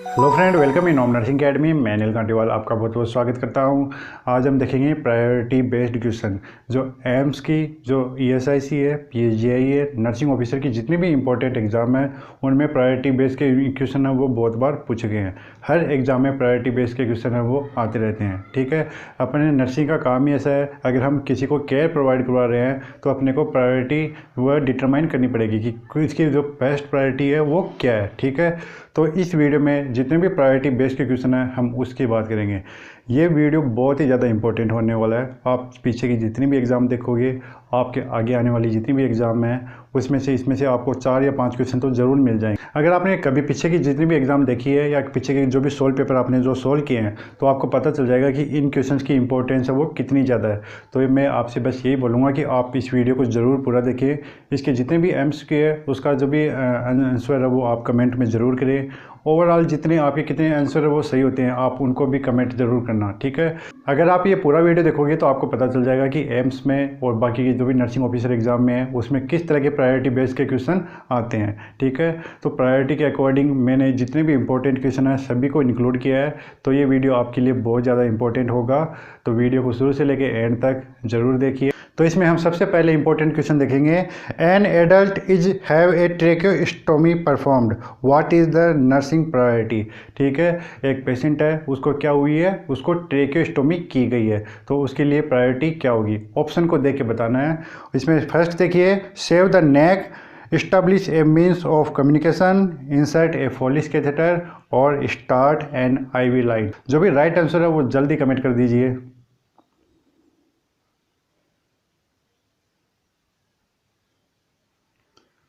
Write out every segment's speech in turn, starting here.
Hello friend, welcome in home nursing academy. मैं अनिल कांटीवाल आपका बहुत बहुत स्वागत करता हूं। आज हम देखेंगे प्रायोरिटी बेस्ड क्वेश्चन जो एम्स की, जो ईएसआईसी है, पीएचजीआई है, नर्सिंग ऑफिसर की जितने भी इंपॉर्टेंट एग्जाम है उनमें प्रायोरिटी बेस्ड के क्वेश्चन है वो बहुत बार पूछे गए हैं। हर एग्जाम में प्रायोरिटी बेस्ड के क्वेश्चन है वो आते रहते हैं। ठीक है, अपने नर्सिंग का काम ही ऐसा है, अगर हम किसी को केयर प्रोवाइड करवा रहे हैं तो अपने को प्रायोरिटी वह डिटरमाइन करनी पड़ेगी कि इसकी जो बेस्ट प्रायोरिटी है वो क्या है। ठीक है, तो इस वीडियो में जितने भी प्रायोरिटी बेस्ड के क्वेश्चन हैं हम उसकी बात करेंगे। ये वीडियो बहुत ही ज़्यादा इंपॉर्टेंट होने वाला है। आप पीछे की जितनी भी एग्ज़ाम देखोगे, आपके आगे आने वाली जितनी भी एग्ज़ाम है उसमें से आपको 4 या 5 क्वेश्चन तो ज़रूर मिल जाएंगे। अगर आपने कभी पीछे की जितनी भी एग्ज़ाम देखी है या पीछे के जो भी सोल्व पेपर आपने जो सोल्व किए हैं तो आपको पता चल जाएगा कि इन क्वेश्चंस की इंपॉर्टेंस है वो कितनी ज़्यादा है। तो मैं आपसे बस यही बोलूँगा कि आप इस वीडियो को ज़रूर पूरा देखिए। इसके जितने भी एम्स के है उसका जो भी आंसर है वो आप कमेंट में ज़रूर करें। ओवरऑल जितने आपके कितने आंसर है वो सही होते हैं आप उनको भी कमेंट ज़रूर करना। ठीक है, अगर आप ये पूरा वीडियो देखोगे तो आपको पता चल जाएगा कि एम्स में और बाकी के जो भी नर्सिंग ऑफिसर एग्जाम में है उसमें किस तरह के प्रायोरिटी बेस्ड के क्वेश्चन आते हैं। ठीक है, तो प्रायोरिटी के अकॉर्डिंग मैंने जितने भी इंपॉर्टेंट क्वेश्चन है सभी को इंक्लूड किया है। तो ये वीडियो आपके लिए बहुत ज़्यादा इंपॉर्टेंट होगा, तो वीडियो को शुरू से लेकर एंड तक ज़रूर देखिए। तो इसमें हम सबसे पहले इंपॉर्टेंट क्वेश्चन देखेंगे। An adult is have a tracheostomy performed, what is the nursing priority. ठीक है, एक पेशेंट है उसको क्या हुई है, उसको ट्रेकियोस्टोमी की गई है, तो उसके लिए प्रायोरिटी क्या होगी। ऑप्शन को देख के बताना है। इसमें फर्स्ट देखिए, save the neck, establish a means of communication, insert a foley catheter और स्टार्ट एन आईवी लाइन। जो भी राइट आंसर है वो जल्दी कमेंट कर दीजिए।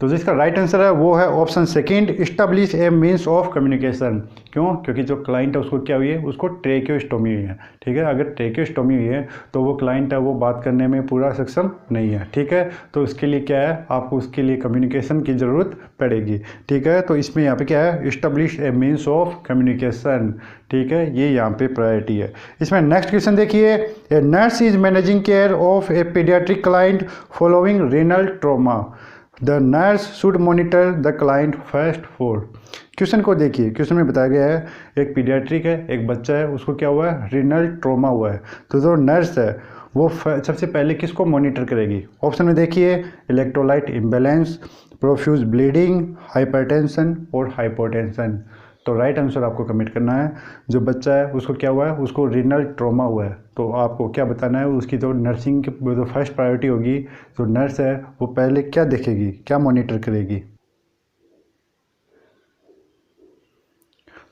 तो जिसका राइट आंसर है वो है option second, establish a means of communication. क्यों? क्योंकि जो क्लाइंट है उसको क्या हुई है, उसको ट्रेकियोस्टोमी हुई है। ठीक है, अगर ट्रेकियोस्टोमी हुई है तो वो क्लाइंट है वो बात करने में पूरा सक्षम नहीं है। ठीक है, तो उसके लिए क्या है, आपको उसके लिए कम्युनिकेशन की ज़रूरत पड़ेगी। ठीक है, तो इसमें यहाँ पे क्या है, establish a means of communication. ठीक है, ये यहाँ पे प्रायोरिटी है। इसमें नेक्स्ट क्वेश्चन देखिए, a nurse is managing care of A paediatric client following renal trauma, the nurse should monitor the client first for. Question को देखिए, क्वेश्चन में बताया गया है एक पीडियाट्रिक है, एक बच्चा है, उसको क्या हुआ है, रीनल ट्रॉमा हुआ है। तो जो नर्स है वो सबसे पहले किसको मॉनिटर करेगी। ऑप्शन में देखिए, electrolyte imbalance, profuse bleeding, hypertension और हाइपोटेंशन। तो राइट आंसर आपको कमेंट करना है। जो बच्चा है उसको क्या हुआ है, उसको रीनल ट्रॉमा हुआ है, तो आपको क्या बताना है। उसकी जो नर्सिंग की जो फर्स्ट प्रायोरिटी होगी, जो नर्स है वो पहले क्या देखेगी, क्या मॉनिटर करेगी।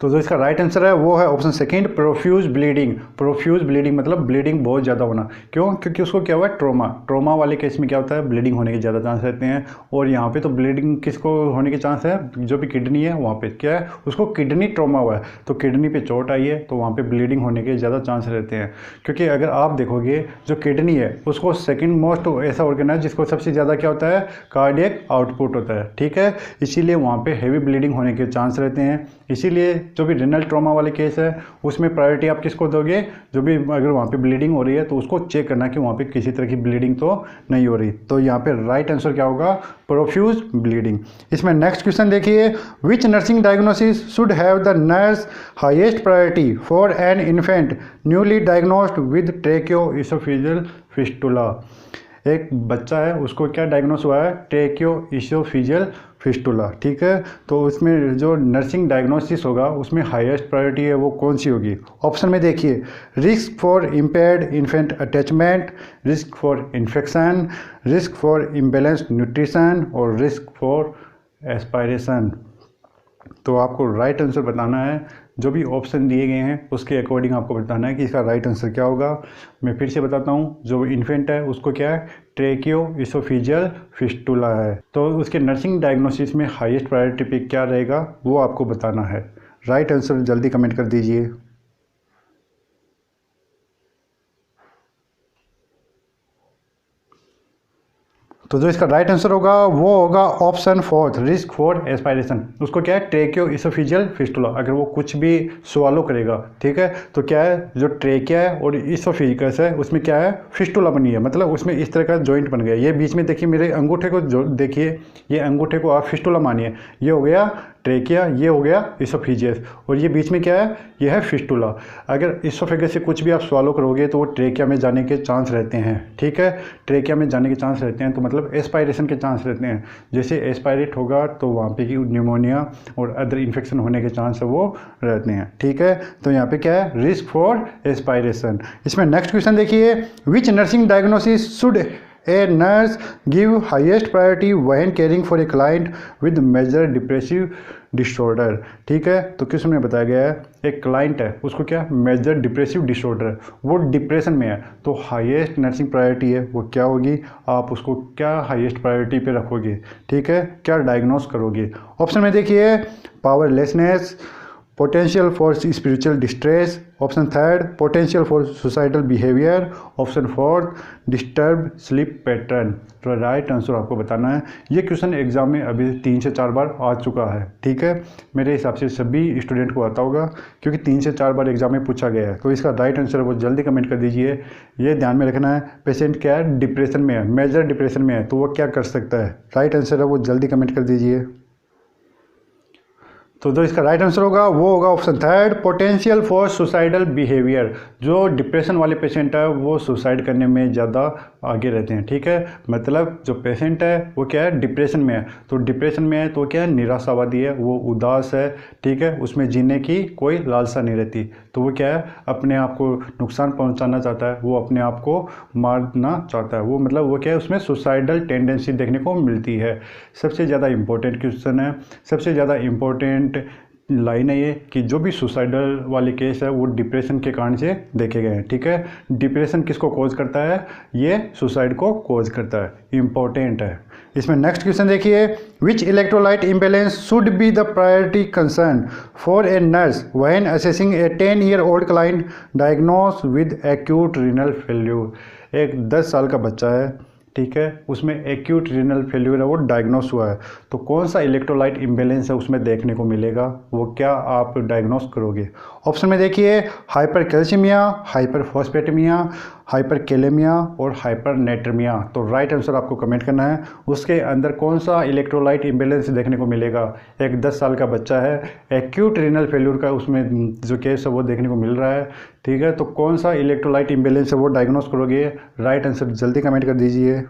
तो जो इसका राइट आंसर है वो है option second, profuse bleeding. Profuse bleeding मतलब ब्लीडिंग बहुत ज़्यादा होना। क्यों? क्योंकि उसको क्या हुआ है, ट्रॉमा। ट्रॉमा वाले केस में क्या होता है, ब्लीडिंग होने के ज़्यादा चांस रहते हैं। और यहाँ पे तो ब्लीडिंग किसको होने के चांस है, जो भी किडनी है वहाँ पे क्या है, उसको किडनी ट्रॉमा हुआ है, तो किडनी पे चोट आई है तो वहाँ पे ब्लीडिंग होने के ज़्यादा चांस रहते हैं। क्योंकि अगर आप देखोगे जो किडनी है उसको सेकेंड मोस्ट ऐसा ऑर्गन है जिसको सबसे ज़्यादा क्या होता है, कार्डियक आउटपुट होता है। ठीक है, इसीलिए वहाँ पे हेवी ब्लीडिंग होने के चांस रहते हैं। इसीलिए जो भी रीनल ट्रॉमा वाले केस है उसमें प्रायोरिटी आप किसको दोगे, जो भी अगर वहाँ पे ब्लीडिंग हो रही है तो उसको चेक करना कि वहाँ पे किसी तरह की ब्लीडिंग तो नहीं हो रही। तो यहाँ पे राइट आंसर क्या होगा, प्रोफ्यूज ब्लीडिंग। इसमें नेक्स्ट क्वेश्चन देखिए, which nursing diagnosis should have the nurse highest priority for an infant newly diagnosed with tracheoesophageal fistula. एक बच्चा है उसको क्या डायग्नोस हुआ है, ट्रेकियोइसोफेजियल फिस्टुला। ठीक है, तो उसमें जो नर्सिंग डायग्नोसिस होगा उसमें हाईएस्ट प्रायोरिटी है वो कौन सी होगी। ऑप्शन में देखिए, risk for impaired infant attachment, risk for infection, risk for imbalanced nutrition और रिस्क फॉर एस्पायरेशन। तो आपको राइट आंसर बताना है। जो भी ऑप्शन दिए गए हैं उसके अकॉर्डिंग आपको बताना है कि इसका राइट आंसर क्या होगा। मैं फिर से बताता हूँ, जो इन्फेंट है उसको क्या है, ट्रेकियोइसोफेजियल फिस्टुला है, तो उसके नर्सिंग डायग्नोसिस में हाईएस्ट प्रायोरिटी पे क्या रहेगा वो आपको बताना है। राइट आंसर जल्दी कमेंट कर दीजिए। तो जो इसका राइट आंसर होगा वो होगा option fourth, risk for aspiration. उसको क्या है, ट्रेकियोइसोफेजियल फिस्टुला। अगर वो कुछ भी सवालो करेगा, ठीक है, तो क्या है, जो ट्रेकिया है और इसोफेजिकस है उसमें क्या है, फिस्टुला बनी है, मतलब उसमें इस तरह का जॉइंट बन गया। ये बीच में देखिए, मेरे अंगूठे को जो देखिए, ये अंगूठे को आप फिस्टुला मानिए, ये हो गया ट्रेकिया, ये हो गया इसोफेजियस, और ये बीच में क्या है, ये है फिस्टुला। अगर इसोफेगस से कुछ भी आप स्वॉलो करोगे तो वो ट्रेकिया में जाने के चांस रहते हैं, ठीक है, ट्रेकिया में जाने के चांस रहते हैं, तो मतलब एस्पायरेशन के चांस रहते हैं। जैसे एस्पायरेट होगा तो वहाँ पे की न्यूमोनिया और अदर इन्फेक्शन होने के चांस वो रहते हैं, ठीक है। तो यहाँ पे क्या है, रिस्क फॉर एस्पायरेशन। इसमें नेक्स्ट क्वेश्चन देखिए, which nursing diagnosis should a nurse give highest priority when caring for a client with major depressive disorder, ठीक है। तो क्वेश्चन में बताया गया है एक क्लाइंट है, उसको क्या मेजर डिप्रेसिव डिसऑर्डर है, वो डिप्रेशन में है, तो हाईएस्ट नर्सिंग प्रायोरिटी है वो क्या होगी, आप उसको क्या हाईएस्ट प्रायोरिटी पे रखोगे, ठीक है, क्या डायग्नोस करोगे। ऑप्शन में देखिए, powerlessness, potential for spiritual distress, option third potential for suicidal behaviour, option fourth disturb sleep pattern. तो राइट आंसर आपको बताना है। ये क्वेश्चन एग्जाम में अभी 3 से 4 बार आ चुका है, ठीक है, मेरे हिसाब से सभी स्टूडेंट को आता होगा क्योंकि 3 से 4 बार एग्जाम में पूछा गया है। तो इसका राइट आंसर वो जल्दी कमेंट कर दीजिए। ये ध्यान में रखना है, पेशेंट क्या है, डिप्रेशन में है, मेजर डिप्रेशन में है, तो वो क्या कर सकता है, राइट आंसर है वो जल्दी कमेंट कर दीजिए। तो जो इसका राइट आंसर होगा वो होगा option third, potential for suicidal behaviour. जो डिप्रेशन वाले पेशेंट है वो सुसाइड करने में ज़्यादा आगे रहते हैं, ठीक है, मतलब जो पेशेंट है वो क्या है, डिप्रेशन में है, तो डिप्रेशन में है तो क्या है, निराशावादी है, वो उदास है, ठीक है, उसमें जीने की कोई लालसा नहीं रहती, तो वो क्या है, अपने आप को नुकसान पहुंचाना चाहता है, वो अपने आप को मारना चाहता है, वो मतलब वो क्या है, उसमें सुसाइडल टेंडेंसी देखने को मिलती है। सबसे ज़्यादा इम्पोर्टेंट क्वेश्चन है, सबसे ज़्यादा इम्पोर्टेंट लाइन है ये कि जो भी सुसाइडल वाले केस है वो डिप्रेशन के कारण से देखे गए हैं, ठीक है। डिप्रेशन किसको कॉज करता है, ये सुसाइड को कॉज करता है, इम्पोर्टेंट है। इसमें नेक्स्ट क्वेश्चन देखिए, which electrolyte imbalance should be the priority concern for a nurse when assessing a 10-year-old client diagnosed with acute renal failure. एक 10 साल का बच्चा है, ठीक है, उसमें एक्यूट रीनल फेल्यूर है वो डायग्नोस हुआ है, तो कौन सा इलेक्ट्रोलाइट इम्बैलेंस है उसमें देखने को मिलेगा, वो क्या आप डायग्नोस करोगे। ऑप्शन में देखिए, हाइपरकैल्सीमिया, हाइपरफॉस्फेटेमिया, हाइपरकैलेमिया और हाइपरनेट्रेमिया। तो राइट आंसर आपको कमेंट करना है, उसके अंदर कौन सा इलेक्ट्रोलाइट इम्बैलेंस देखने को मिलेगा। एक 10 साल का बच्चा है, एक्यूट रीनल फेल्यूर का उसमें जो केस है वो देखने को मिल रहा है, ठीक है, तो कौन सा इलेक्ट्रोलाइट इम्बैलेंस है वो डायग्नोस करोगे, राइट आंसर जल्दी कमेंट कर दीजिए।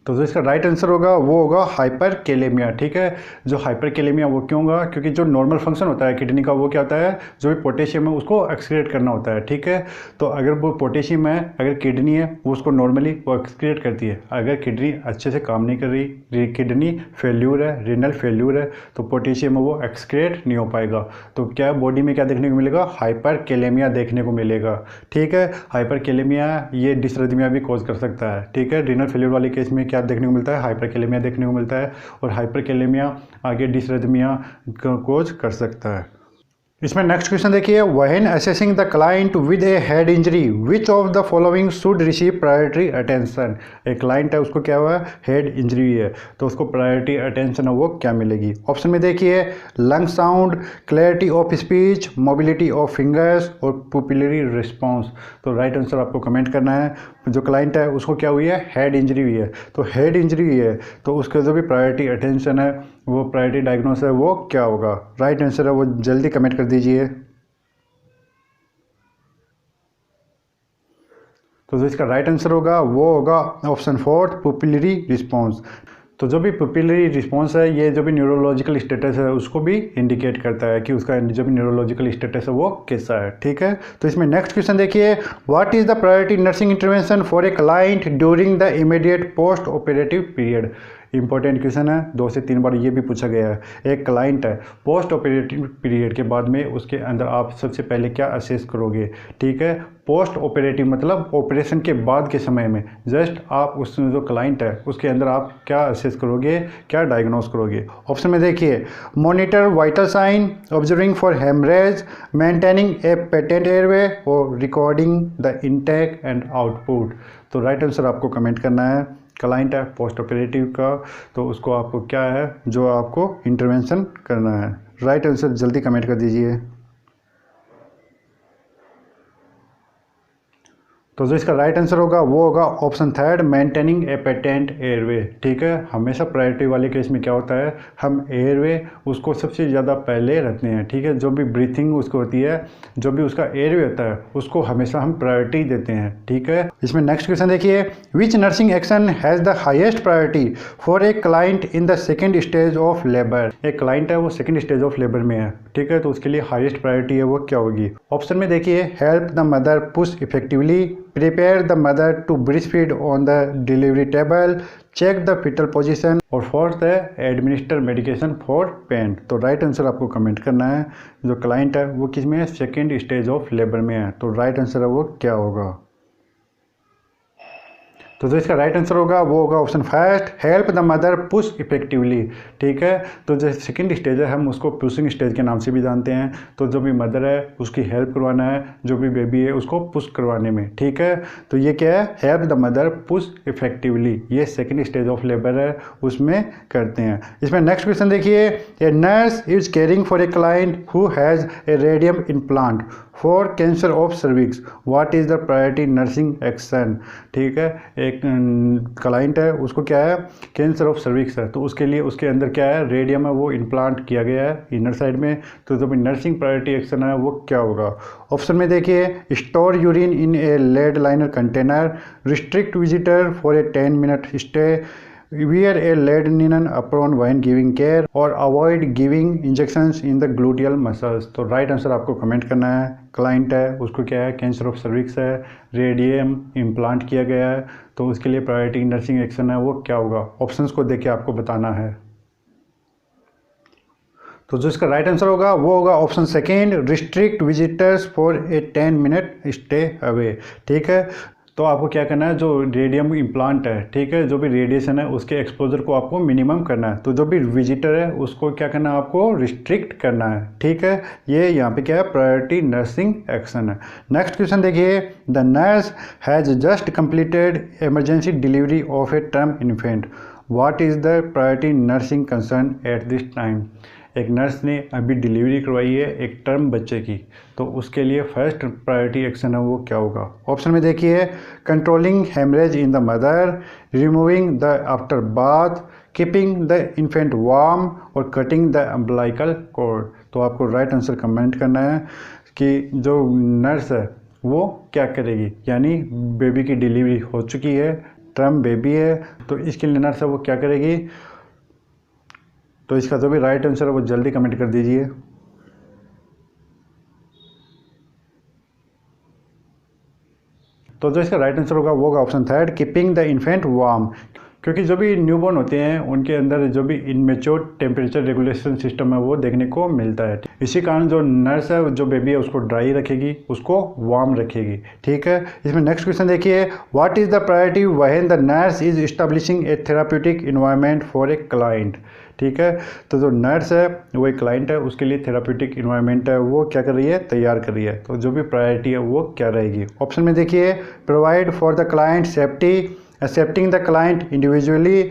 तो जो इसका राइट आंसर होगा वो होगा हाइपरकैलेमिया, ठीक है। जो हाइपरकैलेमिया वो क्यों होगा, क्योंकि जो नॉर्मल फंक्शन होता है किडनी का वो क्या होता है, जो भी पोटेशियम है उसको एक्सक्रीट करना होता है, ठीक है। तो अगर वो पोटेशियम है, अगर किडनी है वो उसको नॉर्मली वो एक्सक्रीट करती है, अगर किडनी अच्छे से काम नहीं कर रही, किडनी फेल्यूर है, रीनल फेल्यूर है, तो पोटेशियम है वो एक्सक्रीट नहीं हो पाएगा, तो क्या बॉडी में क्या देखने को मिलेगा, हाइपरकैलेमिया देखने को मिलेगा, ठीक है। हाइपरकैलेमिया ये डिसरिथमिया भी कॉज कर सकता है, ठीक है, रीनल फेल्यूर वाले केस में क्या देखने को मिलता है, हाइपरकैलेमिया देखने को मिलता है, और हाइपरकैलेमिया आगे डिसरिथमिया कॉज कर सकता है। इसमें नेक्स्ट क्वेश्चन देखिए, when assessing the client with A head injury which of the following should receive priority attention. एक क्लाइंट है उसको क्या हुआ है, हेड इंजरी है, तो उसको प्रायोरिटी अटेंशन है वो क्या मिलेगी। ऑप्शन में देखिए, lung sound, clarity of speech, mobility of fingers और पुपिलरी रिस्पॉन्स। तो राइट आंसर आपको कमेंट करना है। जो क्लाइंट है उसको क्या हुई है, हेड इंजरी हुई है, तो हेड इंजरी हुई है तो उसका जो भी प्रायोरिटी अटेंशन है वो प्रायोरिटी डायग्नोस है वो क्या होगा, राइट आंसर है वो जल्दी कमेंट कर दीजिए। तो जो इसका राइट आंसर होगा वो होगा ऑप्शन फोर्थ, पुपिलरी रिस्पॉन्स। तो जो भी पुपिलरी रिस्पॉन्स है ये जो भी न्यूरोलॉजिकल स्टेटस है उसको भी इंडिकेट करता है कि उसका जो भी न्यूरोलॉजिकल स्टेटस है वो कैसा है, ठीक है। तो इसमें नेक्स्ट क्वेश्चन देखिए, what is the priority nursing intervention for a client during the immediate post operative period. Important question है, 2 से 3 बार ये भी पूछा गया है। एक क्लाइंट है, पोस्ट ऑपरेटिव पीरियड के बाद में उसके अंदर आप सबसे पहले क्या असेस करोगे, ठीक है। पोस्ट ऑपरेटिव मतलब ऑपरेशन के बाद के समय में जस्ट आप उस जो क्लाइंट है उसके अंदर आप क्या असेस करोगे, क्या डायग्नोस करोगे। ऑप्शन में देखिए, monitor vital sign, observing for hemorrhage, maintaining a patent airway और recording the intake and output. तो राइट आंसर आपको कमेंट करना है। क्लाइंट है पोस्ट ऑपरेटिव का, तो उसको आपको क्या है जो आपको इंटरवेंशन करना है, राइट आंसर जल्दी कमेंट कर दीजिए। तो जो इसका राइट आंसर होगा वो होगा option third, maintaining a patent airway. ठीक है, हमेशा प्रायोरिटी वाले केस में क्या होता है, हम एयरवे उसको सबसे ज़्यादा पहले रखते हैं। ठीक है, जो भी ब्रीथिंग उसको होती है, जो भी उसका एयरवे होता है उसको हमेशा हम प्रायोरिटी देते हैं। ठीक है, इसमें नेक्स्ट क्वेश्चन देखिए, which nursing action has the highest priority for a client in the second stage of labour. एक क्लाइंट है वो सेकेंड स्टेज ऑफ लेबर में है। ठीक है, तो उसके लिए हाइएस्ट प्रायोरिटी है वो क्या होगी। ऑप्शन में देखिए, help the mother push effectively, prepare the mother to breastfeed on the delivery table, check the fetal position, और fourth है administer medication for pain। तो राइट आंसर आपको कमेंट करना है, जो क्लाइंट है वो किस में है, सेकेंड स्टेज ऑफ लेबर में है। तो राइट आंसर है वो क्या होगा। तो जो इसका राइट आंसर होगा वो होगा option first, help the mother push effectively. ठीक है, तो जो सेकंड स्टेज है हम उसको पुशिंग स्टेज के नाम से भी जानते हैं। तो जो भी मदर है उसकी हेल्प करवाना है, जो भी बेबी है उसको पुश करवाने में। ठीक है, तो ये क्या है, help the mother push effectively, ये सेकंड स्टेज ऑफ लेबर है उसमें करते हैं। इसमें नेक्स्ट क्वेश्चन देखिए, a nurse is caring for a client who has a radium implant for cancer of cervix, what is the priority nursing action. ठीक है, एक क्लाइंट है उसको क्या है, कैंसर ऑफ सर्विक्स है, तो उसके लिए उसके अंदर क्या है, रेडियम है वो इम्प्लांट किया गया है इनर साइड में। तो जो भी नर्सिंग प्रायोरिटी एक्शन है वो क्या होगा। ऑप्शन में देखिए, store urine in a lead liner container, restrict visitor for a 10 minute stay, wear a lead linen apron when giving care, और avoid giving injections in the gluteal muscles। तो right answer आपको comment करना है। Client है उसको क्या है, cancer of cervix है, रेडियम इम्प्लांट किया गया है, तो उसके लिए प्रायोरिटी नर्सिंग एक्शन है वो क्या होगा। ऑप्शंस को देख के आपको बताना है। तो जो इसका राइट आंसर होगा वो होगा option second, restrict visitors for a 10 minute stay away. ठीक है, तो आपको क्या करना है, जो रेडियम इम्प्लांट है, ठीक है, जो भी रेडिएशन है उसके एक्सपोजर को आपको मिनिमम करना है। तो जो भी विजिटर है उसको क्या करना है, आपको रिस्ट्रिक्ट करना है। ठीक है, ये यहाँ पे क्या है, प्रायोरिटी नर्सिंग एक्शन है। नेक्स्ट क्वेश्चन देखिए, the nurse has just completed emergency delivery of a term infant, what is the priority nursing concern at this time. एक नर्स ने अभी डिलीवरी करवाई है एक टर्म बच्चे की, तो उसके लिए फर्स्ट प्रायोरिटी एक्शन है वो क्या होगा। ऑप्शन में देखिए, controlling haemorrhage in the mother, removing the after bath, keeping the infant warm, और कटिंग द अम्बलाइकल कॉर्ड। तो आपको राइट आंसर कमेंट करना है कि जो नर्स है वो क्या करेगी, यानी बेबी की डिलीवरी हो चुकी है, टर्म बेबी है, तो इसके लिए नर्स है वो क्या करेगी। तो इसका जो भी राइट आंसर है वो जल्दी कमेंट कर दीजिए। तो जो इसका राइट आंसर होगा वो होगा option third, keeping the infant warm, क्योंकि जो भी न्यूबॉर्न होते हैं उनके अंदर जो भी इनमेच्योर टेम्परेचर रेगुलेशन सिस्टम है वो देखने को मिलता है। इसी कारण जो नर्स है जो बेबी है उसको ड्राई रखेगी, उसको वार्म रखेगी। ठीक है, इसमें नेक्स्ट क्वेश्चन देखिए, what is the priority when the nurse is establishing A therapeutic environment for a client. ठीक है, तो जो नर्स है वो एक क्लाइंट है उसके लिए थेराप्यूटिक इन्वायरमेंट है वो क्या कर रही है, तैयार कर रही है। तो जो भी प्रायोरिटी है वो क्या रहेगी। ऑप्शन में देखिए, provide for the client safety, accepting the client individually,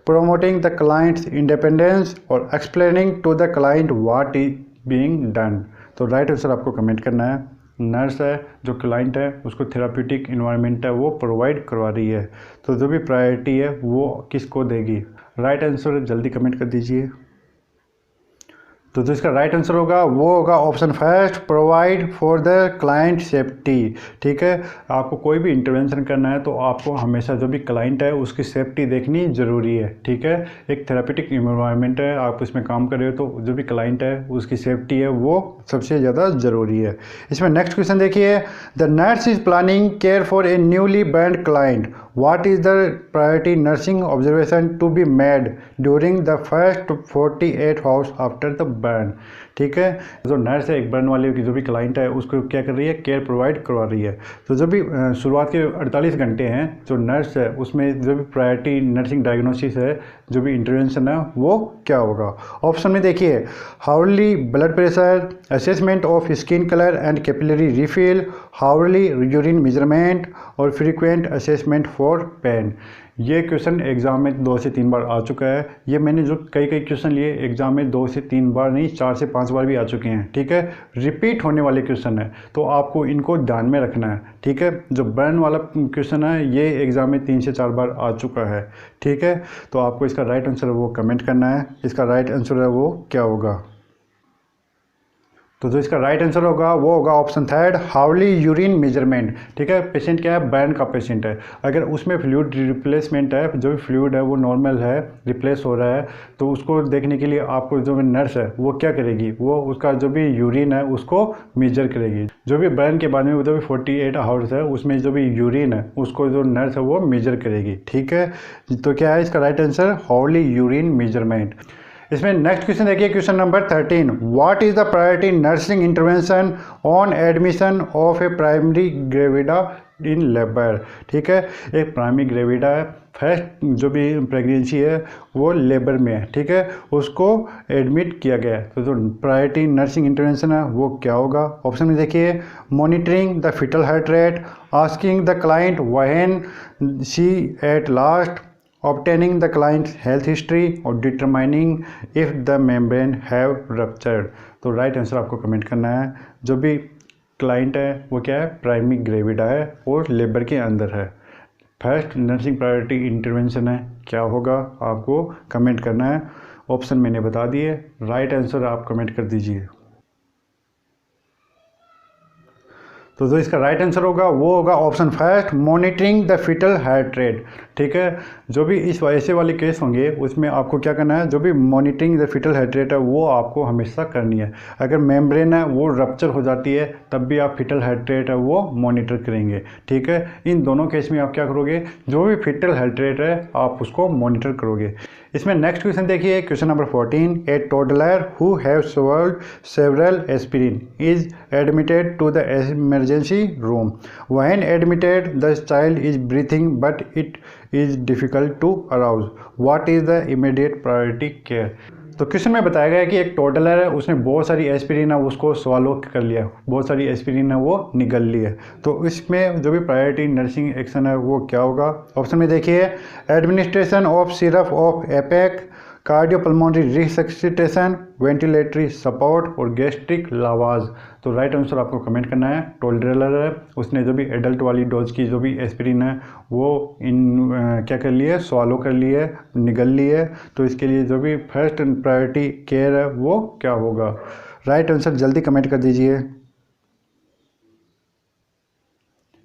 promoting the client's independence, और explaining to the client what is being done. तो राइट आंसर आपको कमेंट करना है। नर्स है जो क्लाइंट है उसको थेराप्यूटिक इन्वायरमेंट है वो प्रोवाइड करवा रही है, तो जो भी प्रायोरिटी है वो किसको देगी। राइट आंसर जल्दी कमेंट कर दीजिए। तो जो इसका राइट आंसर होगा वो होगा option first, provide for the client safety. ठीक है, आपको कोई भी इंटरवेंशन करना है तो आपको हमेशा जो भी क्लाइंट है उसकी सेफ्टी देखनी ज़रूरी है। ठीक है, एक थेरापेटिक इन्वायरमेंट है, आप उसमें काम कर रहे हो तो जो भी क्लाइंट है उसकी सेफ्टी है वो सबसे ज़्यादा ज़रूरी है। इसमें नेक्स्ट क्वेश्चन देखिए, the nurse is planning care for a newly burned client, what is the priority nursing observation to be made during the first 48 hours after the burn. ठीक है, जो नर्स है एक बर्न वाले की जो भी क्लाइंट है उसको क्या कर रही है, केयर प्रोवाइड करवा रही है। तो जो भी शुरुआत के 48 घंटे हैं जो नर्स है उसमें जो भी प्रायोरिटी नर्सिंग डायग्नोसिस है, जो भी इंटरवेंशन है वो क्या होगा। ऑप्शन में देखिए, hourly blood pressure, assessment of skin colour and capillary refill, hourly urine measurement, और फ्रीक्वेंट असेसमेंट फॉर पेन। ये क्वेश्चन एग्ज़ाम में 2 से 3 बार आ चुका है। ये मैंने जो कई क्वेश्चन लिए एग्ज़ाम में 2 से 3 बार नहीं 4 से 5 बार भी आ चुके हैं। ठीक है, रिपीट होने वाले क्वेश्चन है तो आपको इनको ध्यान में रखना है। ठीक है, जो बर्न वाला क्वेश्चन है ये एग्ज़ाम में 3 से 4 बार आ चुका है। ठीक है, तो आपको इसका राइट आंसर वो कमेंट करना है। इसका राइट आंसर है वो क्या होगा। तो जो इसका राइट आंसर होगा वो होगा option third, hardly urine measurement. ठीक है, पेशेंट क्या है, बर्न का पेशेंट है। अगर उसमें फ्लूइड रिप्लेसमेंट है, जो भी फ्लूइड है वो नॉर्मल है, रिप्लेस हो रहा है, तो उसको देखने के लिए आपको जो नर्स है वो क्या करेगी, वो उसका जो भी यूरिन है उसको मेजर करेगी। जो भी बर्न के बाद में जो भी 48 आवर्स है उसमें जो भी यूरिन है उसको जो नर्स है वो मेजर करेगी। ठीक है, तो क्या है इसका right answer, hardly urine measurement. इसमें नेक्स्ट क्वेश्चन देखिए, question number 13, what is the priority nursing intervention on admission of A primary gravida in labour. ठीक है, एक प्राइमरी ग्रेविडा है, फर्स्ट जो भी प्रेगनेंसी है वो लेबर में है। ठीक है, उसको एडमिट किया गया है, तो जो प्रायोरिटी नर्सिंग इंटरवेंशन है वो क्या होगा। ऑप्शन में देखिए, monitoring the fetal heart rate, asking the client when she ate last, obtaining the client's health history और determining if the membrane have ruptured। तो राइट आंसर आपको कमेंट करना है। जो भी क्लाइंट है वो क्या है, प्राइमरी ग्रेविडा है और लेबर के अंदर है। फर्स्ट नर्सिंग प्रायोरिटी इंटरवेंशन है, क्या होगा आपको कमेंट करना है। ऑप्शन मैंने बता दिए, राइट आंसर आप कमेंट कर दीजिए। तो जो इसका राइट आंसर होगा वो होगा option first, monitoring the fetal heart rate. ठीक है, जो भी इस ऐसे वाले केस होंगे उसमें आपको क्या करना है, जो भी monitoring the fetal heart rate है वो आपको हमेशा करनी है। अगर मेम्ब्रेन है वो रप्चर हो जाती है तब भी आप फीटल हार्ट रेट है वो मॉनिटर करेंगे। ठीक है, इन दोनों केस में आप क्या करोगे, जो भी फीटल हार्ट रेट है आप उसको मॉनिटर करोगे। इसमें नेक्स्ट क्वेश्चन देखिए, question number 14, a toddler who have swallowed several aspirin is admitted to the emergency room. When admitted the child is breathing but it is difficult to arouse, what is the immediate priority care. तो question में बताया गया है कि एक toddler है, उसने बहुत सारी एस्पिरिन है उसको स्वालो कर लिया, बहुत सारी एस्पिरिन है वो निगल ली है। तो इसमें जो भी प्रायोरिटी नर्सिंग एक्शन है वो क्या होगा। ऑप्शन में देखिए, administration of syrup of APEC, cardiopulmonary resuscitation, ventilatory support और गैस्ट्रिक लावाज। तो राइट आंसर आपको कमेंट करना है। टोडलर है, उसने जो भी एडल्ट वाली डोज की जो भी एस्पिरिन है वो क्या कर ली है, स्वालो कर ली है, निगल ली है। तो इसके लिए जो भी फर्स्ट प्रायोरिटी केयर है वो क्या होगा। राइट आंसर जल्दी कमेंट कर दीजिए।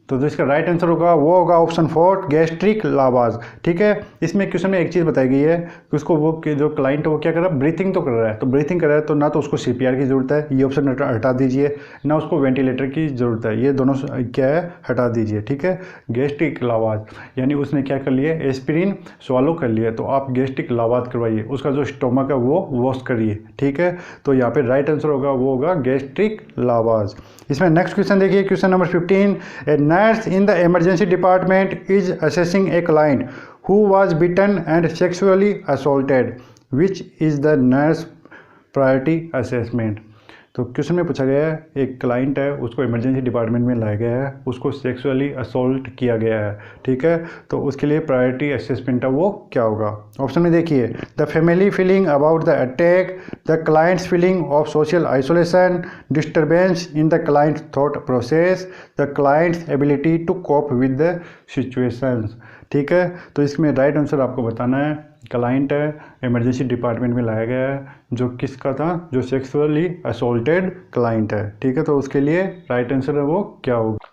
तो जो इसका राइट आंसर होगा वो होगा ऑप्शन 4, गैस्ट्रिक लावाज। ठीक है, इसमें क्वेश्चन में एक चीज़ बताई गई है कि उसको वो जो क्लाइंट है वो क्या कर रहा है, ब्रीथिंग तो कर रहा है। तो ब्रीथिंग कर रहा है तो ना तो उसको सीपीआर की ज़रूरत है, ये ऑप्शन हटा दीजिए, ना उसको वेंटिलेटर की ज़रूरत है, ये दोनों क्या है हटा दीजिए। ठीक है, गैस्ट्रिक लावाज यानी उसने क्या कर लिया, एस्पिरिन स्वालो कर लिया, तो आप गैस्ट्रिक लावाज करवाइए, उसका जो स्टोमक है वो वॉश करिए। ठीक है, तो यहाँ पे राइट आंसर होगा वो होगा गैस्ट्रिक लावाज। इसमें नेक्स्ट क्वेश्चन देखिए, question number 15, A nurse in the emergency department is assessing a client who was beaten and sexually assaulted. Which is the nurse priority assessment? तो क्वेश्चन में पूछा गया है, एक क्लाइंट है उसको इमरजेंसी डिपार्टमेंट में लाया गया है, उसको सेक्सुअली असोल्ट किया गया है। ठीक है, तो उसके लिए प्रायोरिटी असेसमेंट है वो क्या होगा। ऑप्शन में देखिए, the family feeling about the attack, the client's feeling of social isolation, disturbance in the client thought process, the clients ability to cope with the situations. ठीक है, तो इसमें राइट आंसर आपको बताना है। क्लाइंट है, इमरजेंसी डिपार्टमेंट में लाया गया है, जो किसका था, जो सेक्सुअली असोल्टेड क्लाइंट है। ठीक है, तो उसके लिए राइट आंसर है वो क्या होगा।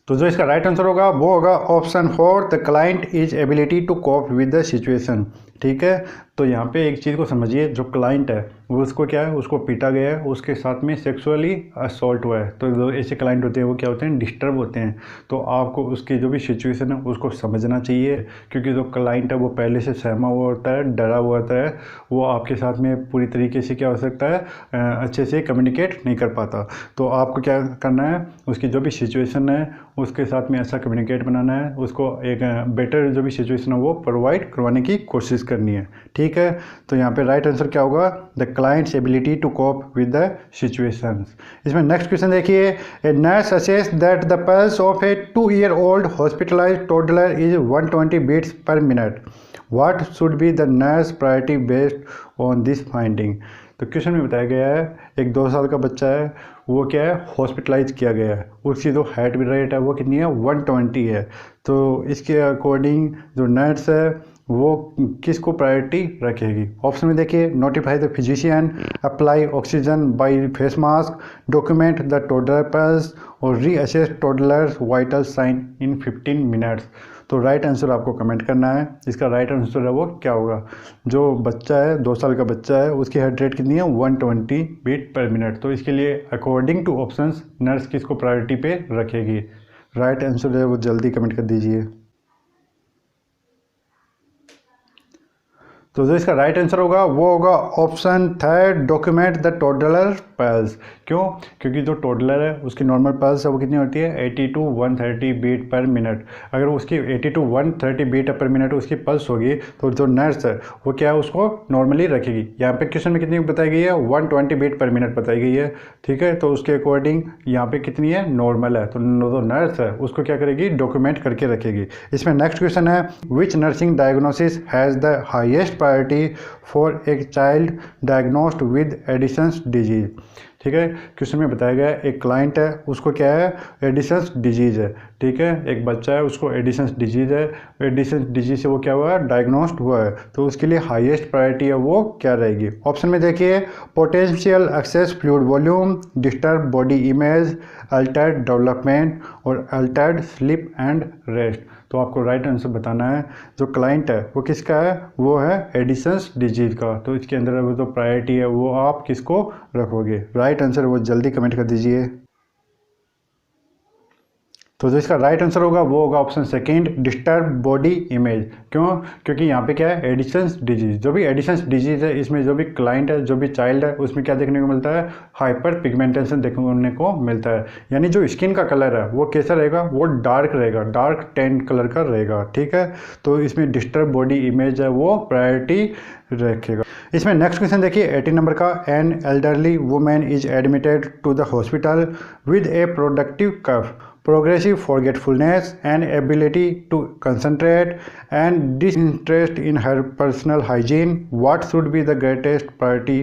तो जो इसका राइट आंसर होगा वो होगा option 4, the client is ability to cope with the situation. ठीक है, तो यहाँ पे एक चीज़ को समझिए, जो क्लाइंट है वो उसको क्या है, उसको पीटा गया है, उसके साथ में सेक्सुअली असॉल्ट हुआ है। तो जो ऐसे क्लाइंट होते हैं वो क्या होते हैं, डिस्टर्ब होते हैं। तो आपको उसकी जो भी सिचुएशन है उसको समझना चाहिए, क्योंकि जो क्लाइंट है वो पहले से सहमा हुआ होता है, डरा हुआ होता है, वो आपके साथ में पूरी तरीके से क्या हो सकता है, अच्छे से कम्युनिकेट नहीं कर पाता। तो आपको क्या करना है, उसकी जो भी सिचुएशन है उसके साथ में अच्छा कम्युनिकेट बनाना है, उसको एक बेटर जो भी सिचुएशन है वो प्रोवाइड करवाने की कोशिश यूज़ करनी है। ठीक है, तो यहाँ पे राइट आंसर क्या होगा, the clients ability to cope with the situations. इसमें नेक्स्ट क्वेश्चन देखिए, a nurse assess that the pulse of a 2-year-old hospitalised toddler is 120 beats per minute. What should be the nurse priority based on this finding. तो question में बताया गया है एक 2 साल का बच्चा है, वो क्या है, हॉस्पिटलाइज किया गया है, उसकी जो हार्ट रेट है वो कितनी है, 120 है। तो इसके अकॉर्डिंग जो नर्स है वो किसको प्रायोरिटी रखेगी। ऑप्शन में देखिए, notify the physician, apply oxygen by face mask, document the toddler pulse और reassess toddler's vital sign in 15 minutes. तो राइट आंसर आपको कमेंट करना है, इसका राइट आंसर है वो क्या होगा। जो बच्चा है 2 साल का बच्चा है, उसकी हार्ट रेट कितनी है, 120 बीट पर मिनट। तो इसके लिए अकॉर्डिंग टू ऑप्शंस नर्स किसको प्रायोरिटी पे रखेगी। राइट आंसर है वो जल्दी कमेंट कर दीजिए। तो जो इसका राइट आंसर होगा वो होगा option third, document the toddler pulse. क्यों, क्योंकि जो टोडलर है उसकी नॉर्मल पल्स है वो कितनी होती है, 80 to 130 बीट पर मिनट। अगर उसकी 80 to 130 बीट पर मिनट उसकी पल्स होगी तो जो नर्स है वो क्या है, उसको नॉर्मली रखेगी। यहाँ पे क्वेश्चन में कितनी बताई गई है, 120 बीट पर मिनट बताई गई है। ठीक है, तो उसके अकॉर्डिंग यहाँ पे कितनी है, नॉर्मल है। तो जो नर्स है उसको क्या करेगी, डॉक्यूमेंट करके रखेगी। इसमें नेक्स्ट क्वेश्चन है, विच nursing diagnosis has the highest priority for a child diagnosed with Edison's disease. ठीक है, क्वेश्चन में बताया गया है एक क्लाइंट है, उसको क्या है, एडिसन्स डिजीज़ है। ठीक है, एक बच्चा है उसको एडिसन्स डिजीज़ है, एडिसन्स डिजीज से वो क्या हुआ है, डायग्नोस्ड हुआ है। तो उसके लिए हाईएस्ट प्रायोरिटी है वो क्या रहेगी। ऑप्शन में देखिए, potential access fluid volume, disturb body image, Altered development और अल्टर्ड स्लीप एंड रेस्ट। तो आपको राइट आंसर बताना है। जो क्लाइंट है वो किसका है, वो है एडिसन्स डिजीज का। तो इसके अंदर वो जो प्रायोरिटी है वो आप किसको रखोगे। राइट आंसर वो जल्दी कमेंट कर दीजिए। तो जो इसका राइट आंसर होगा वो होगा option second, disturb body image. क्यों, क्योंकि यहाँ पे क्या है, एडिसन्स डिजीज। जो भी एडिसन्स डिजीज है इसमें जो भी क्लाइंट है, जो भी चाइल्ड है, उसमें क्या देखने को मिलता है, हाइपर पिगमेंटेशन देखने को मिलता है। यानी जो स्किन का कलर है वो कैसा रहेगा, वो डार्क रहेगा, डार्क टेंट कलर का रहेगा। ठीक है, तो इसमें डिस्टर्ब बॉडी इमेज है वो प्रायोरिटी रखेगा। इसमें नेक्स्ट क्वेश्चन देखिए 18 नंबर का, an elderly women is admitted to the hospital with a productive cough, progressive forgetfulness and ability to concentrate and disinterest in her personal hygiene. What should be the greatest priority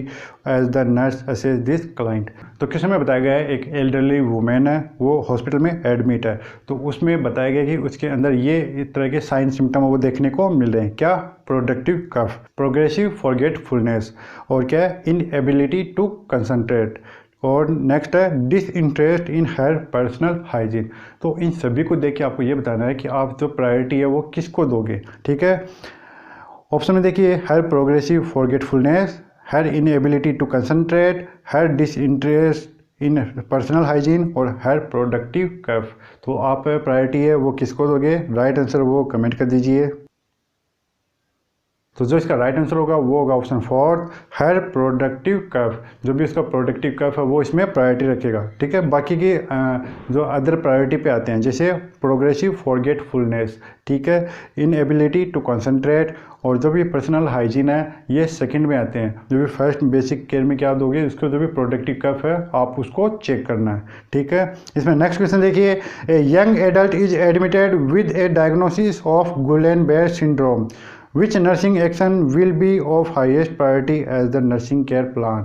as the nurse assess this client? तो question में बताया गया है एक elderly women है, वो hospital में admit है। तो उसमें बताया गया कि उसके अंदर ये इस तरह के साइन सिम्टम वो देखने को मिल रहे हैं। क्या, प्रोडक्टिव कफ, प्रोग्रेसिव फॉरगेटफुलनेस और क्या, इनएबिलिटी टू कंसंट्रेट और नेक्स्ट है डिसइंटरेस्ट इन हर पर्सनल हाइजीन। तो इन सभी को देख के आपको ये बताना है कि आप जो प्रायोरिटी है वो किसको दोगे। ठीक है, ऑप्शन में देखिए, her progressive forgetfulness, her inability to concentrate, her disinterest in personal hygiene और हर प्रोडक्टिव कफ। तो आप प्रायोरिटी है वो किसको दोगे। राइट आंसर वो कमेंट कर दीजिए। तो जो इसका राइट आंसर होगा वो होगा ऑप्शन फोर्थ, हर प्रोडक्टिव कर्व। जो भी इसका प्रोडक्टिव कर्व है वो इसमें प्रायोरिटी रखेगा। ठीक है, बाकी की जो अदर प्रायोरिटी पे आते हैं जैसे प्रोग्रेसिव फॉरगेटफुलनेस, ठीक है, इनएबिलिटी टू कंसंट्रेट और जो भी पर्सनल हाइजीन है ये सेकंड में आते हैं। जो भी फर्स्ट बेसिक केयर में क्या दोगे, उसको जो भी प्रोडक्टिव कर्व है आप उसको चेक करना है। ठीक है, इसमें नेक्स्ट क्वेश्चन देखिए, a young adult is admitted with A diagnosis of Gulen-bear syndrome, Which nursing action will be of highest priority as the nursing care plan?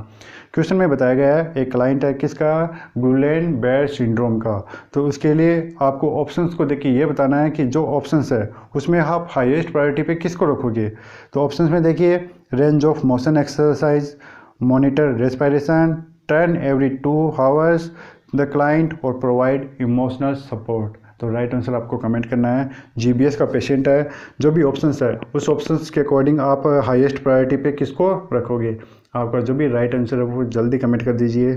Question में बताया गया है एक क्लाइंट है किसका, गुलेन-बेयर सिंड्रोम का। तो उसके लिए आपको ऑप्शंस को देखिए ये बताना है कि जो ऑप्शंस है उसमें आप हाईएस्ट प्रायोरिटी पे किसको रखोगे। तो ऑप्शंस में देखिए, range of motion exercise, monitor respiration, turn every 2 hours the client और प्रोवाइड इमोशनल सपोर्ट। तो राइट आंसर आपको कमेंट करना है। जीबीएस का पेशेंट है, जो भी ऑप्शंस है उस ऑप्शंस के अकॉर्डिंग आप हाईएस्ट प्रायोरिटी पे किसको रखोगे। आपका जो भी राइट आंसर है वो जल्दी कमेंट कर दीजिए।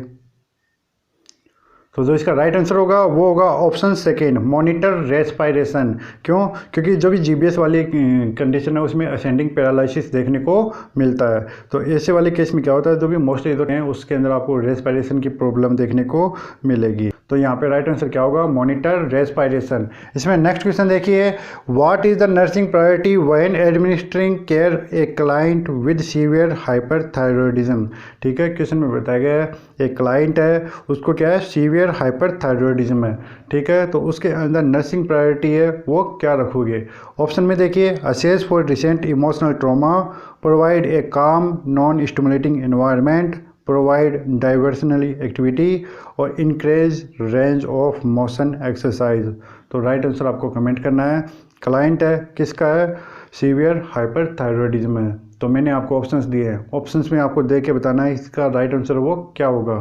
तो जो इसका राइट आंसर होगा वो होगा ऑप्शन सेकेंड, मॉनिटर रेस्पिरेशन। क्यों, क्योंकि जो भी जीबीएस वाली कंडीशन है उसमें असेंडिंग पैरालिसिस देखने को मिलता है। तो ऐसे वाले केस में क्या होता है, जो भी मोस्टली हैं उसके अंदर आपको रेस्पिरेशन की प्रॉब्लम देखने को मिलेगी। तो यहाँ पे राइट आंसर क्या होगा, मॉनिटर रेस्पिरेशन। इसमें नेक्स्ट क्वेश्चन देखिए, what is the nursing priority when administering care A client with severe hyperthyroidism. ठीक है, क्वेश्चन में बताया गया है एक क्लाइंट है, उसको क्या है, सीवियर हाइपरथायरॉयडिज्म है। ठीक है, तो उसके अंदर नर्सिंग प्रायोरिटी है वो क्या रखोगे। ऑप्शन में देखिए, assess for recent emotional trauma, provide a calm non stimulating environment, provide diversionally activity और increase range of motion exercise. तो राइट आंसर आपको कमेंट करना है। क्लाइंट है किसका है, सीवियर हाइपरथायरॉयडिज्म है। तो मैंने आपको ऑप्शंस दिए हैं, ऑप्शंस में आपको देख के बताना है इसका राइट आंसर वो क्या होगा।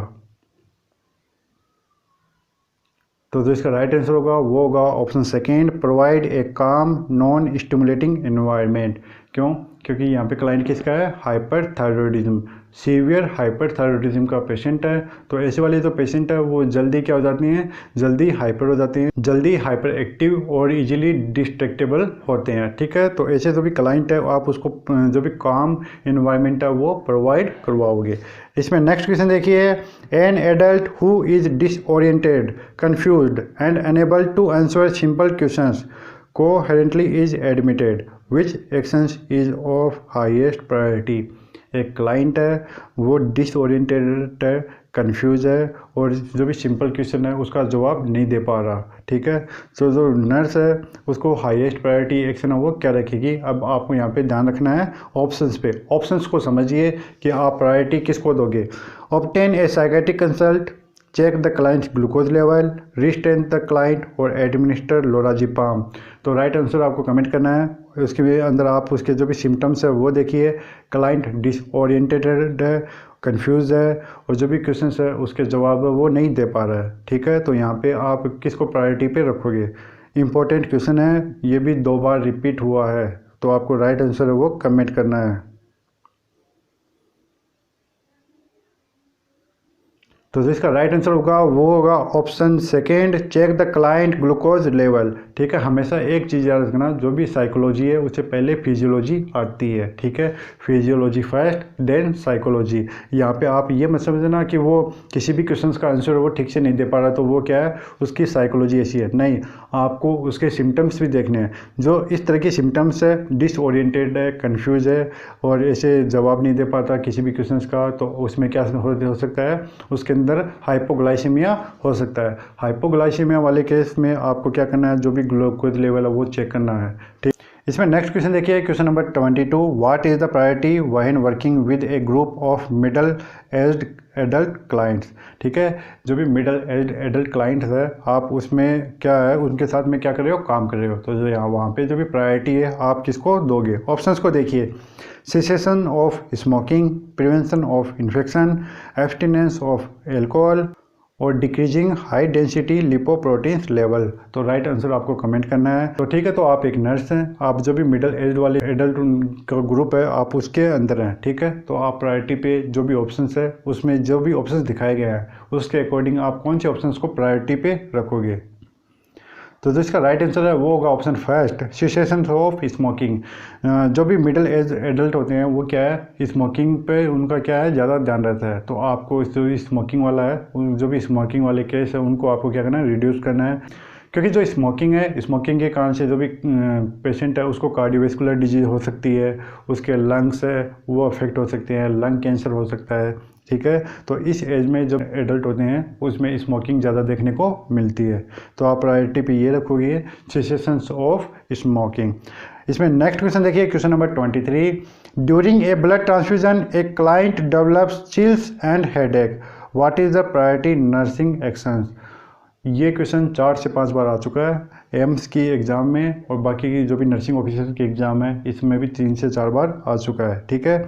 तो जो इसका राइट आंसर होगा वो होगा option second, provide a calm non stimulating environment. क्यों, क्योंकि यहाँ पे क्लाइंट किसका है, हाइपरथायरॉयडिज्म, सीवियर हाइपरथायरॉयडिज्म का पेशेंट है। तो ऐसे वाले जो पेशेंट है वो जल्दी क्या हो जाती हैं, जल्दी हाइपर हो जाते हैं, जल्दी हाइपर एक्टिव और इजीली डिस्ट्रैक्टेबल होते हैं। ठीक है, तो ऐसे जो भी क्लाइंट है आप उसको जो भी काम इन्वायरमेंट है वो प्रोवाइड करवाओगे। इसमें नेक्स्ट क्वेश्चन देखिए, an adult who is disoriented, confused and unable to answer simple questions coherently is admitted, which actions is of highest priority. एक क्लाइंट है वो डिसओरिएंटेड है, कंफ्यूज है और जो भी सिंपल क्वेश्चन है उसका जवाब नहीं दे पा रहा। ठीक है, तो जो नर्स है उसको हाईएस्ट प्रायोरिटी एक्शन है वो क्या रखेगी। अब आपको यहाँ पे ध्यान रखना है ऑप्शंस पे, ऑप्शंस को समझिए कि आप प्रायोरिटी किसको दोगे। Obtain a psychiatric consult, check the client's glucose level, restrain the client और एडमिनिस्टर लोराजिपाम। तो राइट आंसर आपको कमेंट करना है। उसके भी अंदर आप उसके जो भी सिम्टम्स है वो देखिए, क्लाइंट डिसओरिएंटेड है, कंफ्यूज है और जो भी क्वेश्चंस है उसके जवाब वो नहीं दे पा रहा है। ठीक है, तो यहाँ पे आप किसको प्रायोरिटी पे रखोगे। इंपॉर्टेंट क्वेश्चन है, ये भी 2 बार रिपीट हुआ है, तो आपको राइट आंसर है वो कमेंट करना है। तो जिसका राइट आंसर होगा वो होगा option second, check the client glucose level. ठीक है, हमेशा एक चीज़ याद रखना, जो भी साइकोलॉजी है उससे पहले फिजियोलॉजी आती है। ठीक है, फिजियोलॉजी फर्स्ट देन साइकोलॉजी। यहाँ पे आप ये मत समझना कि वो किसी भी क्वेश्चन का आंसर वो ठीक से नहीं दे पा रहा तो वो क्या है, उसकी साइकोलॉजी ऐसी है। नहीं, आपको उसके सिम्टम्स भी देखने हैं। जो इस तरह की सिम्टम्स है, डिसओरिएंटेड है, कन्फ्यूज है और ऐसे जवाब नहीं दे पाता किसी भी क्वेश्चन का, तो उसमें क्या हो सकता है, उसके अंदर हाइपोग्लाइसेमिया हो सकता है। हाइपोग्लाइसेमिया वाले केस में आपको क्या करना है, जो भी ग्लूकोज लेवल है वो चेक करना है। ठीक, इसमें नेक्स्ट क्वेश्चन देखिए, question number 22, what is the priority when working with A group of middle aged adult clients. ठीक है, जो भी मिडल एज्ड एडल्ट क्लाइंट्स है आप उसमें क्या है, उनके साथ में क्या कर रहे हो, काम कर रहे हो। तो जो यहाँ वहाँ पे जो भी प्रायोरिटी है आप किसको दोगे। ऑप्शंस को देखिए, cessation of smoking, prevention of infection, abstinence of alcohol और decreasing high density lipoproteins level. तो राइट आंसर आपको कमेंट करना है। तो ठीक है, तो आप एक नर्स हैं, आप जो भी मिडिल एज वाले एडल्ट का ग्रुप है आप उसके अंदर हैं। ठीक है, तो आप प्रायोरिटी पे जो भी ऑप्शंस है उसमें जो भी ऑप्शंस दिखाए गए हैं उसके अकॉर्डिंग आप कौन से ऑप्शंस को प्रायोरिटी पे रखोगे। तो जो इसका राइट आंसर है वो होगा option first, cessation of smoking. जो भी मिडिल एज एडल्ट होते हैं वो क्या है, स्मोकिंग पे उनका क्या है, ज़्यादा ध्यान रहता है। तो आपको जो भी स्मोकिंग वाला है, जो भी स्मोकिंग वाले केस है उनको आपको क्या करना है, रिड्यूस करना है। क्योंकि जो स्मोकिंग है, स्मोकिंग के कारण से जो भी पेशेंट है उसको कार्डियोवैस्कुलर डिजीज हो सकती है, उसके लंग्स है वो अफेक्ट हो सकते हैं, लंग कैंसर हो सकता है। ठीक है, तो इस एज में जो एडल्ट होते हैं उसमें स्मोकिंग ज़्यादा देखने को मिलती है। तो आप प्रायोरिटी पे ये रखोगे, सेसेशंस ऑफ स्मोकिंग। इसमें नेक्स्ट क्वेश्चन देखिए, question number 23, during a blood transfusion a client develops chills and headache, what is the priority nursing actions. ये क्वेश्चन 4 से 5 बार आ चुका है एम्स की एग्ज़ाम में, और बाकी की जो भी नर्सिंग ऑफिसर की एग्ज़ाम है इसमें भी 3 से 4 बार आ चुका है। ठीक है,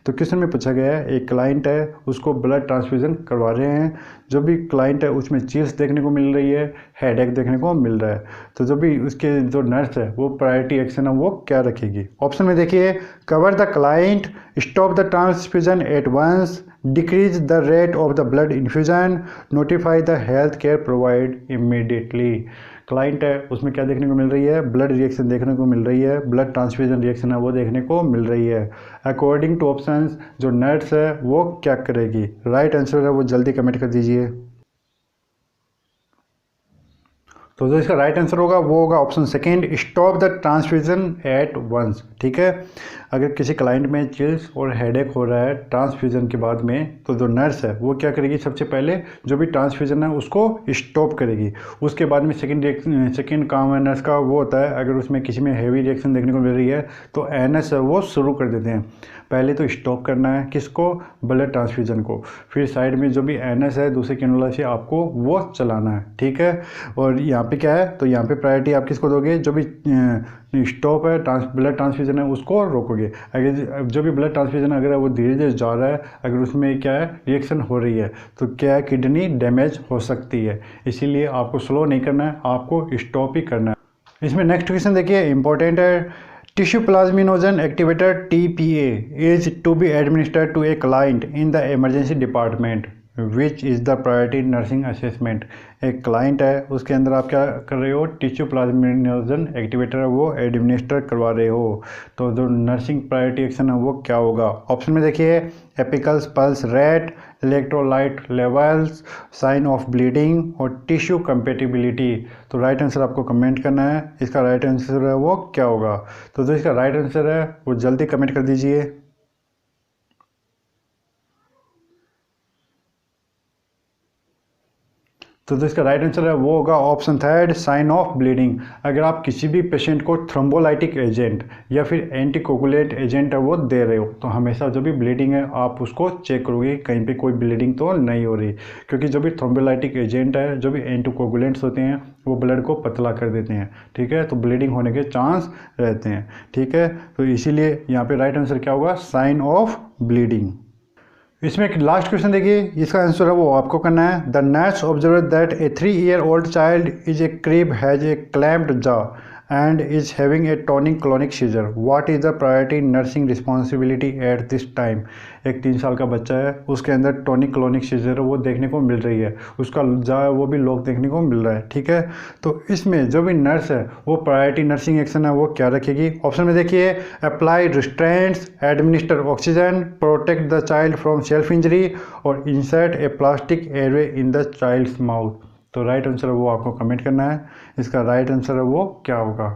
तो क्वेश्चन में पूछा गया है, एक क्लाइंट है उसको ब्लड ट्रांसफ्यूजन करवा रहे हैं, जो भी क्लाइंट है उसमें चिल्स देखने को मिल रही है, हेडेक देखने को मिल रहा है। तो जो भी उसके जो नर्स है वो प्रायोरिटी एक्शन है वो क्या रखेगी। ऑप्शन में देखिए, cover the client, stop the transfusion at once, decrease the rate of the blood infusion, notify the health care provide immediately. Client है उसमें क्या देखने को मिल रही है, ब्लड रिएक्शन देखने को मिल रही है, ब्लड ट्रांसफ्यूजन रिएक्शन है वो देखने को मिल रही है। अकॉर्डिंग टू ऑप्शंस जो नर्स है वो क्या करेगी। राइट आंसर है वो जल्दी कमेंट कर दीजिए। तो जो इसका राइट आंसर होगा वो होगा option second, stop the transfusion at once. ठीक है, अगर किसी क्लाइंट में चिल्स और हेडेक हो रहा है ट्रांसफ्यूजन के बाद में, तो जो नर्स है वो क्या करेगी, सबसे पहले जो भी ट्रांसफ्यूजन है उसको स्टॉप करेगी। उसके बाद में सेकेंड काम है नर्स का वो होता है, अगर उसमें किसी में हेवी रिएक्शन देखने को मिल रही है तो एनएस है वो शुरू कर देते हैं। पहले तो स्टॉप करना है किसको, ब्लड ट्रांसफ्यूजन को, फिर साइड में जो भी एनएस है दूसरे कैनुला से आपको वो चलाना है। ठीक है, और यहाँ पे क्या है, तो यहाँ पे प्रायोरिटी आप किसको दोगे, जो भी स्टॉप है ब्लड ट्रांसफ्यूजन है उसको रोकोगे। अगर जो भी ब्लड ट्रांसफ्यूजन अगर वो धीरे धीरे जा रहा है, अगर उसमें क्या है रिएक्शन हो रही है तो क्या है किडनी डैमेज हो सकती है, इसीलिए आपको स्लो नहीं करना है, आपको स्टॉप ही करना है। इसमें नेक्स्ट क्वेश्चन देखिए इंपॉर्टेंट है, Tissue plasminogen activator TPA is to be administered to a client in the emergency department. Which is the priority nursing assessment? एक क्लाइंट है उसके अंदर आप क्या कर रहे हो, टिश्यू प्लाज्मिनोजन एक्टिवेटर है वो एडमिनिस्टर करवा रहे हो, तो जो नर्सिंग प्रायोरिटी एक्शन है वो क्या होगा। ऑप्शन में देखिए apicals pulse rate, electrolyte levels, sign of bleeding और टिश्यू कंपेटिबिलिटी। तो राइट आंसर आपको कमेंट करना है, इसका राइट आंसर है वो क्या होगा। तो जो इसका राइट आंसर है वो जल्दी कमेंट कर दीजिए। तो जो इसका राइट आंसर है वो होगा option third, sign of bleeding. अगर आप किसी भी पेशेंट को थ्रोम्बोलाइटिक एजेंट या फिर एंटीकोगुलेंट एजेंट है वो दे रहे हो तो हमेशा जो भी ब्लीडिंग है आप उसको चेक करोगे कहीं पे कोई ब्लीडिंग तो नहीं हो रही, क्योंकि जो भी थ्रोम्बोलाइटिक एजेंट है, जो भी एंटीकोगुलेंट्स होते हैं वो ब्लड को पतला कर देते हैं। ठीक है, तो ब्लीडिंग होने के चांस रहते हैं। ठीक है, तो इसीलिए यहाँ पे राइट आंसर क्या होगा, साइन ऑफ ब्लीडिंग। इसमें एक लास्ट क्वेश्चन देखिए, इसका आंसर है वो आपको करना है। The nurse observe that A 3-year-old child is a crib has a clamped jaw and is having a tonic clonic seizure. What is the priority nursing responsibility at this time? एक 3 साल का बच्चा है उसके अंदर टॉनिक क्लोनिक सीजर वो देखने को मिल रही है, उसका जा वो भी लॉक देखने को मिल रहा है। ठीक है, तो इसमें जो भी नर्स है वो प्रायोरिटी नर्सिंग एक्शन है वो क्या रखेगी। ऑप्शन में देखिए apply restraints, administer oxygen, protect the child from self injury और insert a plastic airway in the child's mouth. तो राइट आंसर है वो आपको कमेंट करना है, इसका राइट आंसर है वो क्या होगा।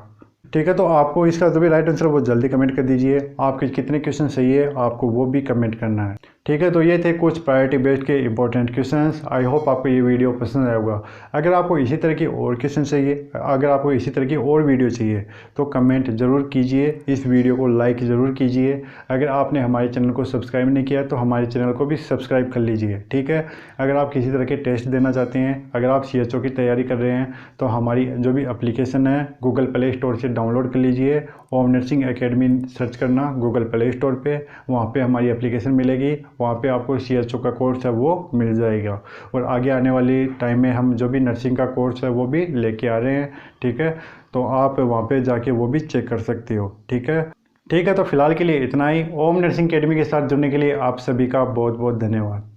ठीक है, तो आपको इसका जो भी राइट आंसर है वो जल्दी कमेंट कर दीजिए। आपके कितने क्वेश्चन सही है आपको वो भी कमेंट करना है। ठीक है, तो ये थे कुछ प्रायोरिटी बेस्ड के इंपॉर्टेंट क्वेश्चंस। आई होप आपको ये वीडियो पसंद आया होगा। अगर आपको इसी तरह की और क्वेश्चन चाहिए, अगर आपको इसी तरह की और वीडियो चाहिए तो कमेंट ज़रूर कीजिए, इस वीडियो को लाइक ज़रूर कीजिए। अगर आपने हमारे चैनल को सब्सक्राइब नहीं किया तो हमारे चैनल को भी सब्सक्राइब कर लीजिए। ठीक है, अगर आप किसी तरह के टेस्ट देना चाहते हैं, अगर आप CHO की तैयारी कर रहे हैं तो हमारी जो भी एप्लीकेशन है गूगल प्ले स्टोर से डाउनलोड कर लीजिए। ओम नर्सिंग एकेडमी सर्च करना गूगल प्ले स्टोर पे, वहाँ पे हमारी एप्लीकेशन मिलेगी, वहाँ पे आपको CHO का कोर्स है वो मिल जाएगा। और आगे आने वाली टाइम में हम जो भी नर्सिंग का कोर्स है वो भी लेके आ रहे हैं। ठीक है, तो आप वहाँ पे जाके वो भी चेक कर सकते हो। ठीक है, तो फिलहाल के लिए इतना ही। ओम नर्सिंग एकेडमी के साथ जुड़ने के लिए आप सभी का बहुत बहुत धन्यवाद।